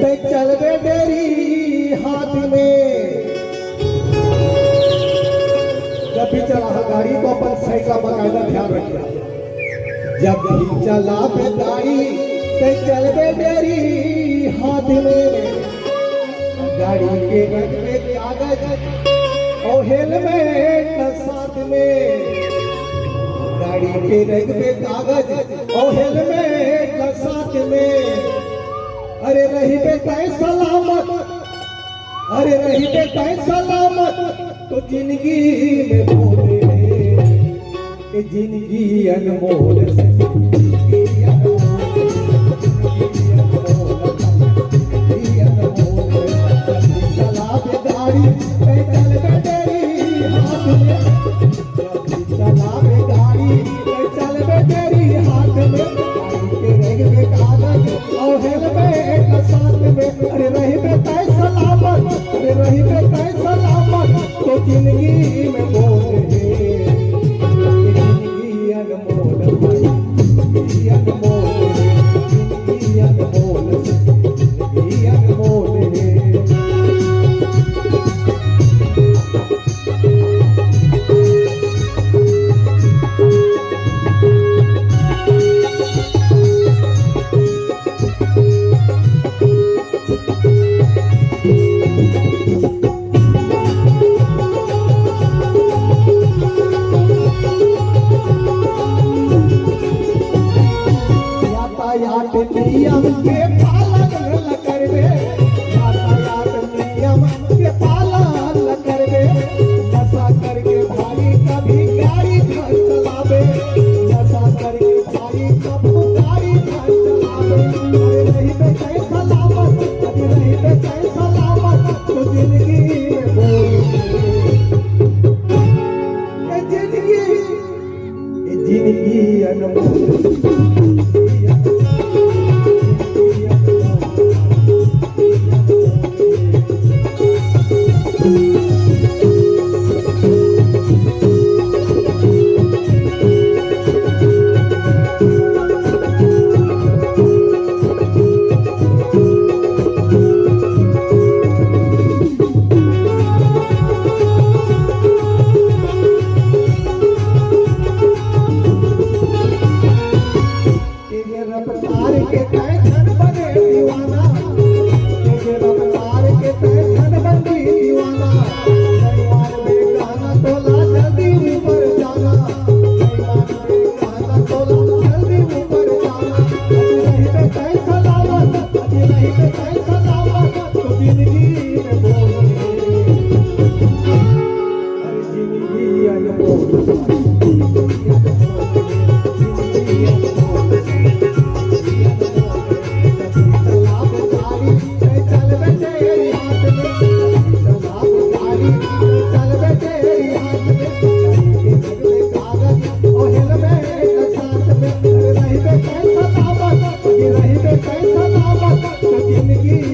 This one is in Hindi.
ते चल बे तेरी हाथ में। जब भी चला गाड़ी तो अपन सही का बाकायदा ध्यान रखना। जब भी चला बे गाड़ी ते चल बे तेरी हाथ में। गाड़ी के रंग पे कागज और हेलमेट साथ में। गाड़ी के रंग पे कागज और हेलमेट साथ में। अरे रही बेटा सलामत, अरे रही बेटा सलामत तो जिंदगी में बोले जिंदगी अनमोल से। अरे रही बेटा सलामत, अरे रही बेटा सलामत तो जिंदगी में बोले जिंदगी अनमोल, जिंदगी अनमोल, जिंदगी अनमोल, जिंदगी अनमोल है। नियम के पालन करबे, यातायात नियम के पालन करबे। नशा करके भाई कभी गाड़ी न चलावे, नशा करके भाई कभी गाड़ी न चलावे। अरे रही बेटा सलामत, अरे रही बेटा सलामत तो जिंदगी में बोले जिंदगी अनमोल। रफ्तार के तैन बने दीवाना, रफ्तार के तैन बंदी दीवाना। दीवान में गाना तोला जल्दी ऊपर जाना, दीवान में गाना तोला जल्दी ऊपर जाना। अजी रही बेटा सलामत, अजी रही बेटा सलामत तो जिंदगी में बोले अरे जिंदगी अनमोल। रही बेटा सलामत तो जिंदगी